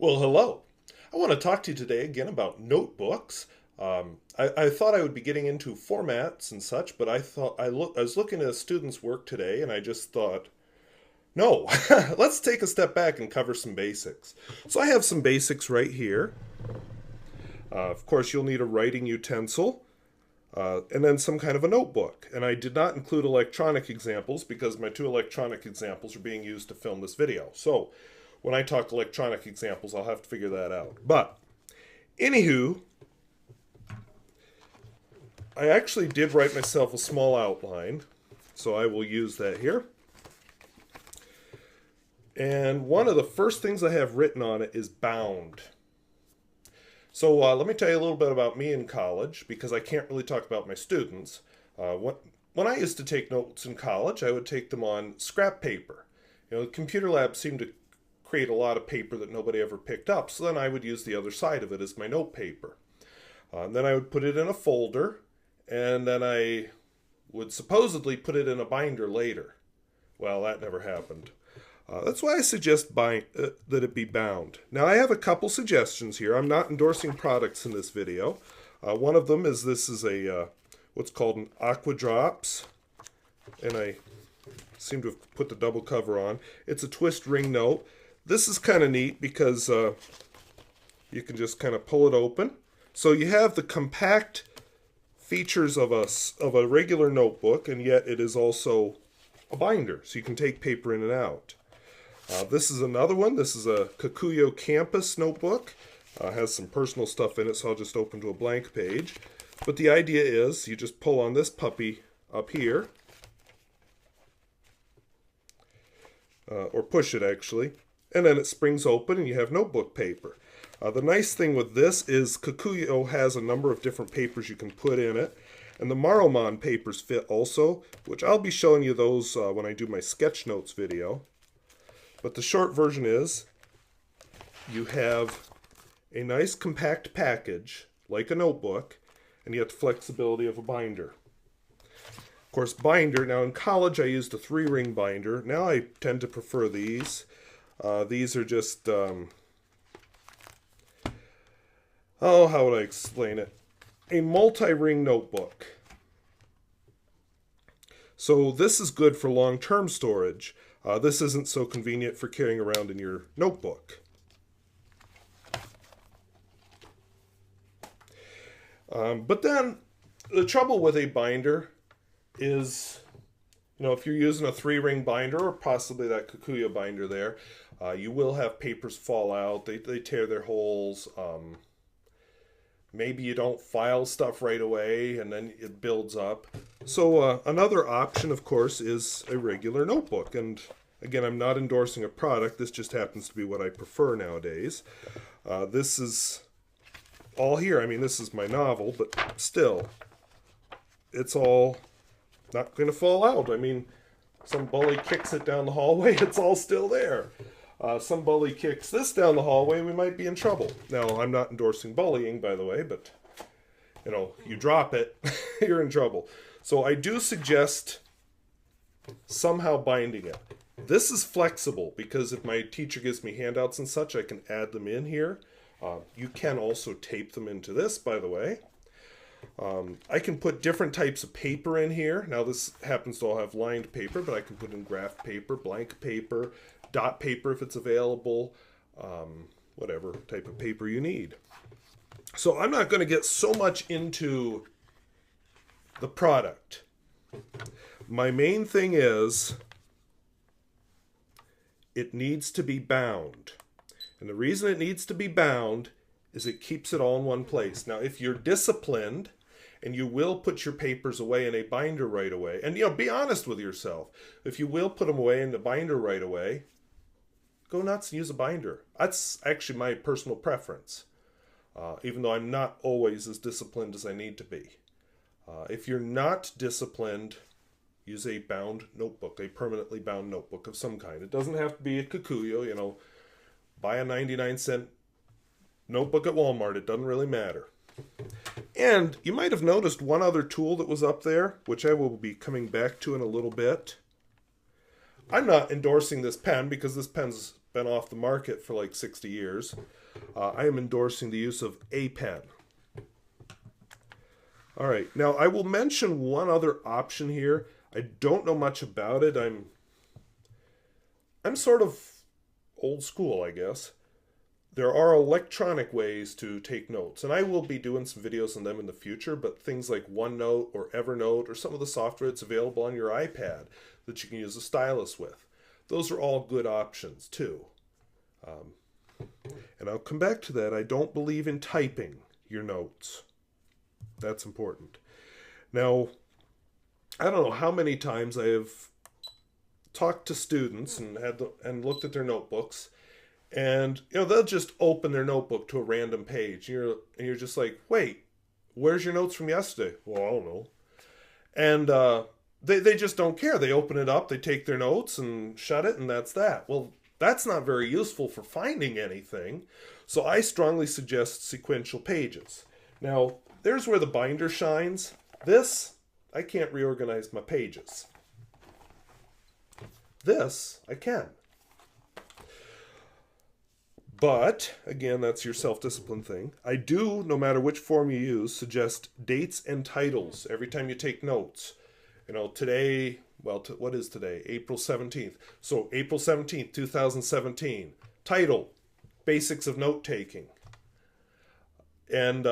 Well, hello. I want to talk to you today again about notebooks. I thought I would be getting into formats and such, but I was looking at a student's work today, and I just thought, no, let's take a step back and cover some basics. So I have some basics right here. Of course, you'll need a writing utensil, and then some kind of a notebook. And I did not include electronic examples because my two electronic examples are being used to film this video. So when I talk electronic examples, I'll have to figure that out. But anywho, I actually did write myself a small outline, so I will use that here. And one of the first things I have written on it is bound. So let me tell you a little bit about me in college, because I can't really talk about my students. When I used to take notes in college, I would take them on scrap paper. You know, the computer lab seemed to create a lot of paper that nobody ever picked up, so then I would use the other side of it as my note paper. And then I would put it in a folder, and then I would supposedly put it in a binder later. Well, that never happened. That's why I suggest that it be bound. Now, I have a couple suggestions here. I'm not endorsing products in this video. One of them is this is a what's called an Aqua Drops, and I seem to have put the double cover on. It's a twist ring note. This is kind of neat because you can just kind of pull it open. So you have the compact features of a regular notebook, and yet it is also a binder, so you can take paper in and out. This is another one. This is a Kikuyo Campus notebook. Has some personal stuff in it, so I'll just open to a blank page. But the idea is you just pull on this puppy up here, or push it actually, and then it springs open and you have notebook paper. The nice thing with this is Kikuyo has a number of different papers you can put in it, and the Maromon papers fit also, which I'll be showing you those when I do my sketch notes video. But the short version is you have a nice compact package like a notebook, and yet the flexibility of a binder. Of course, binder, now in college I used a 3-ring binder. Now I tend to prefer these. These are just, how would I explain it? A multi-ring notebook. So this is good for long-term storage. This isn't so convenient for carrying around in your notebook. But then the trouble with a binder is, you know, if you're using a 3-ring binder or possibly that Kikuyo binder there, you will have papers fall out. They tear their holes. Maybe you don't file stuff right away and then it builds up. So another option, of course, is a regular notebook. And again, I'm not endorsing a product. This just happens to be what I prefer nowadays. This is all here. I mean, this is my novel, but still, it's all not going to fall out. I mean, some bully kicks it down the hallway, it's all still there. Some bully kicks this down the hallway, we might be in trouble. Now, I'm not endorsing bullying, by the way, but, you know, you drop it, you're in trouble. So I do suggest somehow binding it. This is flexible because if my teacher gives me handouts and such, I can add them in here. You can also tape them into this, by the way. I can put different types of paper in here. Now this happens to all have lined paper, but I can put in graph paper, blank paper, dot paper if it's available, whatever type of paper you need. So I'm not going to get so much into the product. My main thing is it needs to be bound. And the reason it needs to be bound is it keeps it all in one place. Now, if you're disciplined and you will put your papers away in a binder right away, and you know, be honest with yourself. If you will put them away in the binder right away, go nuts and use a binder. That's actually my personal preference, even though I'm not always as disciplined as I need to be. If you're not disciplined, use a bound notebook, a permanently bound notebook of some kind. It doesn't have to be a Kikuyo, you know, buy a 99-cent notebook at Walmart, it doesn't really matter. And you might have noticed one other tool that was up there, which I will be coming back to in a little bit. I'm not endorsing this pen because this pen's been off the market for like 60 years. I am endorsing the use of a pen. All right, now I will mention one other option here. I don't know much about it. I'm sort of old school, I guess. There are electronic ways to take notes, and I will be doing some videos on them in the future, but things like OneNote or Evernote or some of the software that's available on your iPad that you can use a stylus with. Those are all good options too. And I'll come back to that. I don't believe in typing your notes. That's important. Now, I don't know how many times I have talked to students and looked at their notebooks, and they'll just open their notebook to a random page. And you're just like, wait, where's your notes from yesterday? Well, I don't know. And they just don't care. They open it up, they take their notes and shut it, and that's that. Well, that's not very useful for finding anything. So I strongly suggest sequential pages. Now, there's where the binder shines. This, I can't reorganize my pages. This, I can. But, again, that's your self-discipline thing. I do, no matter which form you use, suggest dates and titles every time you take notes. Today, what is today? April 17th. So, April 17th, 2017. Title, Basics of Note-Taking. And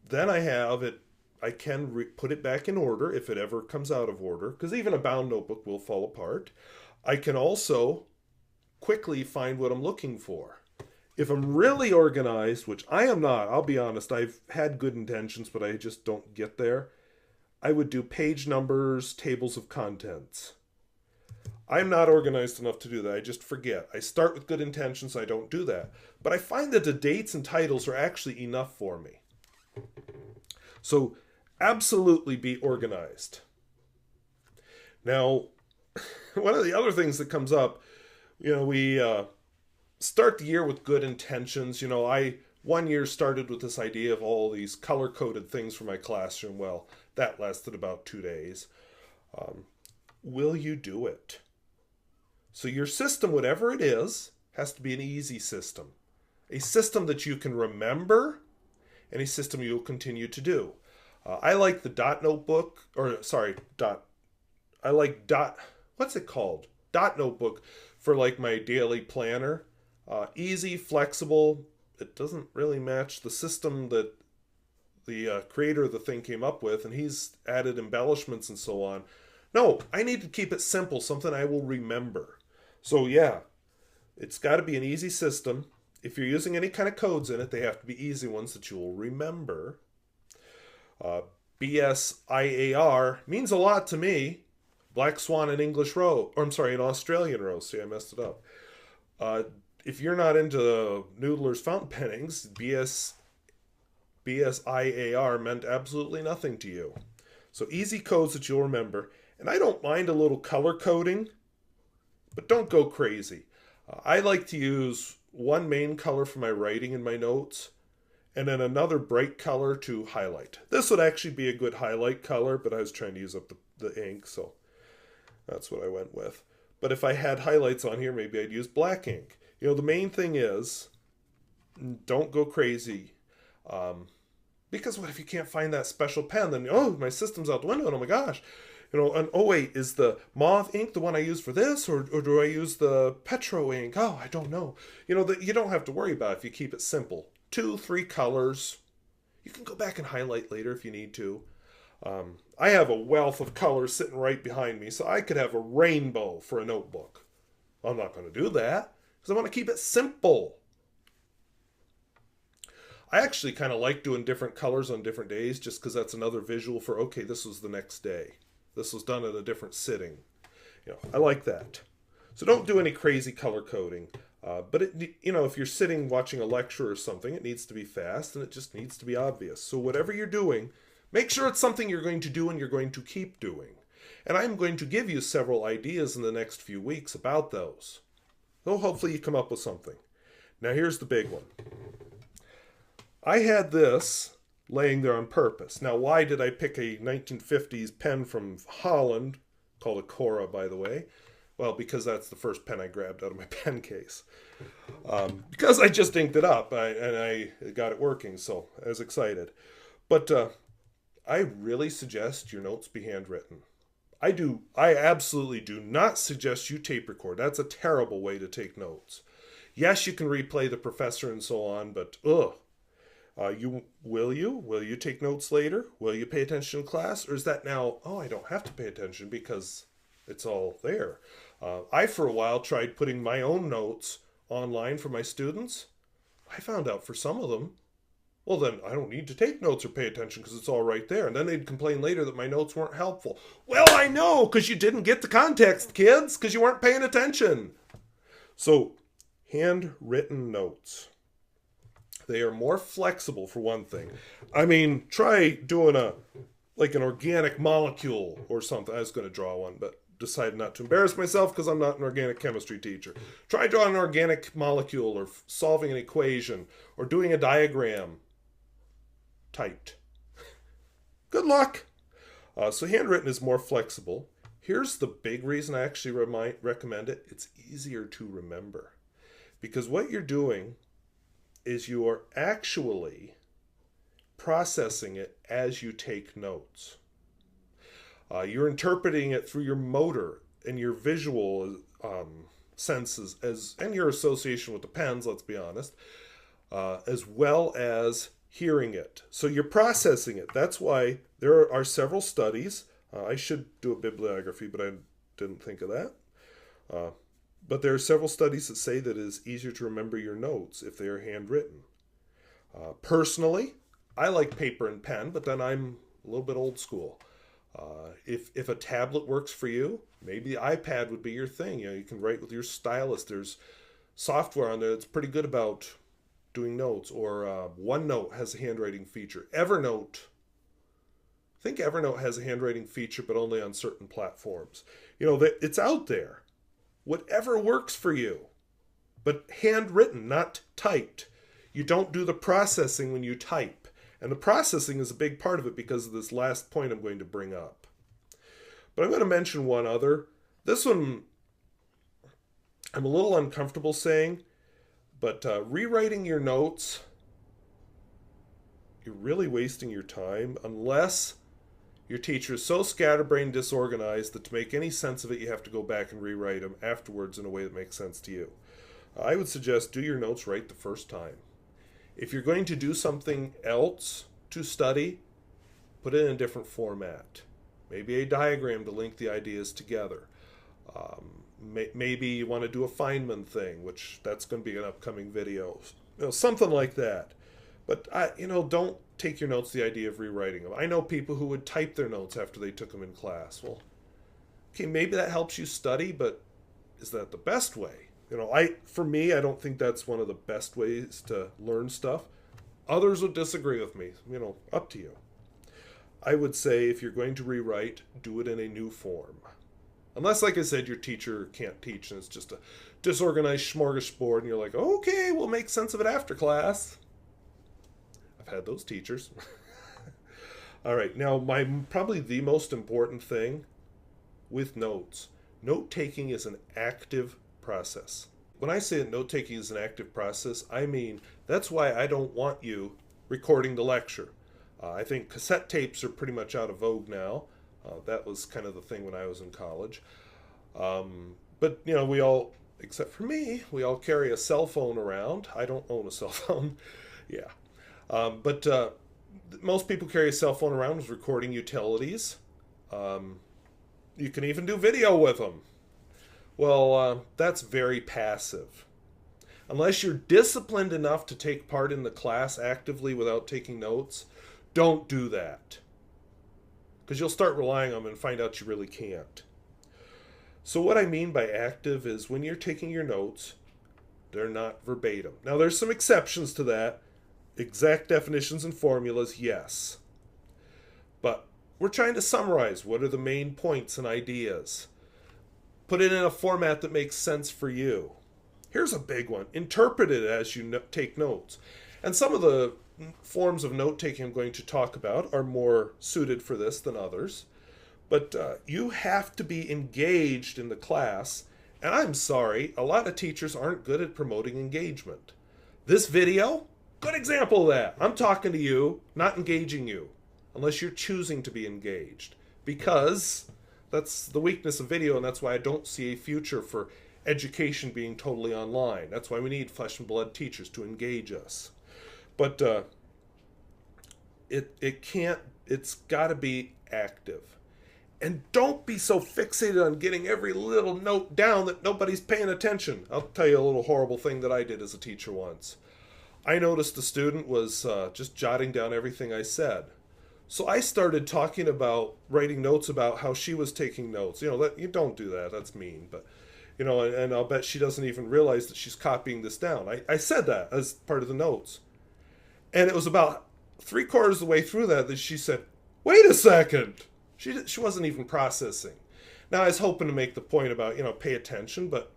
then I can put it back in order if it ever comes out of order, because even a bound notebook will fall apart. I can also quickly find what I'm looking for. If I'm really organized, which I am not, I'll be honest, I've had good intentions, but I just don't get there, I would do page numbers, tables of contents. I'm not organized enough to do that. I just forget. I start with good intentions, I don't do that. But I find that the dates and titles are actually enough for me. So absolutely be organized. Now, one of the other things that comes up, we start the year with good intentions. I one year started with this idea of all these color-coded things for my classroom. Well, that lasted about 2 days. Will you do it? So your system, whatever it is, has to be an easy system. A system that you can remember, and a system you'll continue to do. I like the dot notebook, what's it called? Dot notebook for like my daily planner. Easy, flexible. It doesn't really match the system that the creator of the thing came up with, and he's added embellishments and so on. No, I need to keep it simple, something I will remember. So yeah, it's got to be an easy system. If you're using any kind of codes in it, they have to be easy ones that you will remember. BSIAR means a lot to me. Black Swan in in Australian Rose. See, I messed it up. If you're not into Noodler's fountain pennings, BSIAR meant absolutely nothing to you. So easy codes that you'll remember. And I don't mind a little color coding, but don't go crazy. I like to use one main color for my writing in my notes, and then another bright color to highlight. This would actually be a good highlight color, but I was trying to use up the ink, so that's what I went with. But if I had highlights on here, maybe I'd use black ink. The main thing is, don't go crazy. Because what if you can't find that special pen? Then, my system's out the window, and oh my gosh. And oh wait, is the mauve ink the one I use for this, or do I use the petro ink? Oh, I don't know. You don't have to worry about it if you keep it simple. 2, 3 colors. You can go back and highlight later if you need to. I have a wealth of colors sitting right behind me, so I could have a rainbow for a notebook. I'm not going to do that, because I want to keep it simple. I actually kind of like doing different colors on different days, just because that's another visual for, okay, this was the next day. This was done at a different sitting. I like that. So don't do any crazy color coding. But if you're sitting watching a lecture or something, it needs to be fast and it just needs to be obvious. So whatever you're doing, make sure it's something you're going to do and you're going to keep doing. And I'm going to give you several ideas in the next few weeks about those. So hopefully you come up with something. Now here's the big one. I had this laying there on purpose. Now, why did I pick a 1950s pen from Holland, called a Cora, by the way? Well, because that's the first pen I grabbed out of my pen case. Because I just inked it up and I got it working, so I was excited. But I really suggest your notes be handwritten. I absolutely do not suggest you tape record. That's a terrible way to take notes. Yes, you can replay the professor and so on, but ugh. Will you take notes later? Will you pay attention in class? Or is that now, oh, I don't have to pay attention because it's all there? I, for a while, tried putting my own notes online for my students. I found out for some of them, well, then I don't need to take notes or pay attention because it's all right there. And then they'd complain later that my notes weren't helpful. Well, I know, because you didn't get the context, kids, because you weren't paying attention. So, handwritten notes. They are more flexible, for one thing. I mean, try doing an organic molecule or something. I was going to draw one, but decided not to embarrass myself because I'm not an organic chemistry teacher. Try drawing an organic molecule or solving an equation or doing a diagram typed. Good luck. So handwritten is more flexible. Here's the big reason I actually recommend it. It's easier to remember. Because what you're doing is you are actually processing it as you take notes. You're interpreting it through your motor and your visual senses and your association with the pens, let's be honest, as well as hearing it. So you're processing it. That's why there are several studies. I should do a bibliography, but I didn't think of that. But there are several studies that say that it is easier to remember your notes if they are handwritten. Personally, I like paper and pen, but then I'm a little bit old school. If a tablet works for you, maybe the iPad would be your thing. You can write with your stylus. There's software on there that's pretty good about doing notes. Or OneNote has a handwriting feature. I think Evernote has a handwriting feature, but only on certain platforms. It's out there. Whatever works for you, but handwritten, not typed. You don't do the processing when you type. And the processing is a big part of it because of this last point I'm going to bring up. But I'm going to mention one other. This one I'm a little uncomfortable saying, but rewriting your notes, you're really wasting your time unless your teacher is so scatterbrained, disorganized that to make any sense of it, you have to go back and rewrite them afterwards in a way that makes sense to you. I would suggest do your notes right the first time. If you're going to do something else to study, put it in a different format. Maybe a diagram to link the ideas together. Maybe you want to do a Feynman thing, which that's going to be an upcoming video. Something like that. But don't take your notes the idea of rewriting them. I know people who would type their notes after they took them in class. Well, okay, maybe that helps you study, but is that the best way? For me, I don't think that's one of the best ways to learn stuff. Others would disagree with me. Up to you. I would say if you're going to rewrite, do it in a new form. Unless, like I said, your teacher can't teach and it's just a disorganized smorgasbord and you're like, okay, we'll make sense of it after class. I've had those teachers. All right, now probably the most important thing with notes. Note-taking is an active process. When I say that note-taking is an active process, I mean that's why I don't want you recording the lecture. I think cassette tapes are pretty much out of vogue now. That was kind of the thing when I was in college. But, we all, except for me, we all carry a cell phone around. I don't own a cell phone. Yeah. But most people carry a cell phone around with recording utilities. You can even do video with them. Well, that's very passive. Unless you're disciplined enough to take part in the class actively without taking notes, don't do that. Because you'll start relying on them and find out you really can't. So what I mean by active is when you're taking your notes, they're not verbatim. Now, there's some exceptions to that. Exact definitions and formulas, yes. But we're trying to summarize what are the main points and ideas. Put it in a format that makes sense for you. Here's a big one. Interpret it as you take notes. And some of the forms of note-taking I'm going to talk about are more suited for this than others. But you have to be engaged in the class. And I'm sorry, a lot of teachers aren't good at promoting engagement. This video, good example of that. I'm talking to you, not engaging you, unless you're choosing to be engaged. Because that's the weakness of video, and that's why I don't see a future for education being totally online. That's why we need flesh and blood teachers to engage us. But it's got to be active. And don't be so fixated on getting every little note down that nobody's paying attention. I'll tell you a little horrible thing that I did as a teacher once. I noticed a student was just jotting down everything I said. So I started talking about writing notes about how she was taking notes. You don't do that. That's mean. But, and I'll bet she doesn't even realize that she's copying this down. I said that as part of the notes. And it was about 3/4 of the way through that she said, "Wait a second." She wasn't even processing. Now, I was hoping to make the point about, pay attention, but,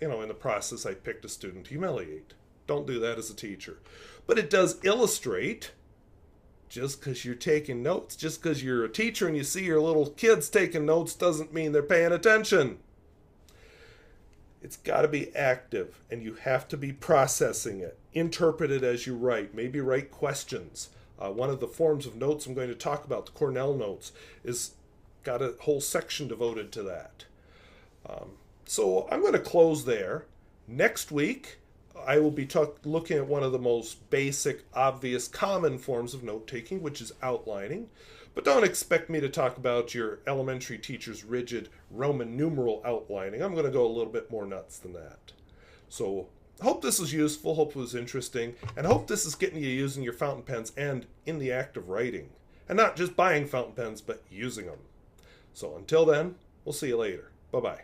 in the process, I picked a student to humiliate. Don't do that as a teacher. But it does illustrate, just because you're taking notes, just because you're a teacher and you see your little kids taking notes doesn't mean they're paying attention. It's got to be active, and you have to be processing it. Interpret it as you write. Maybe write questions. One of the forms of notes I'm going to talk about, the Cornell notes, is got a whole section devoted to that. So I'm going to close there. Next week, I will be looking at one of the most basic, obvious, common forms of note-taking, which is outlining. But don't expect me to talk about your elementary teacher's rigid Roman numeral outlining. I'm going to go a little bit more nuts than that. So hope this was useful, hope it was interesting, and hope this is getting you using your fountain pens and in the act of writing. And not just buying fountain pens, but using them. So until then, we'll see you later. Bye-bye.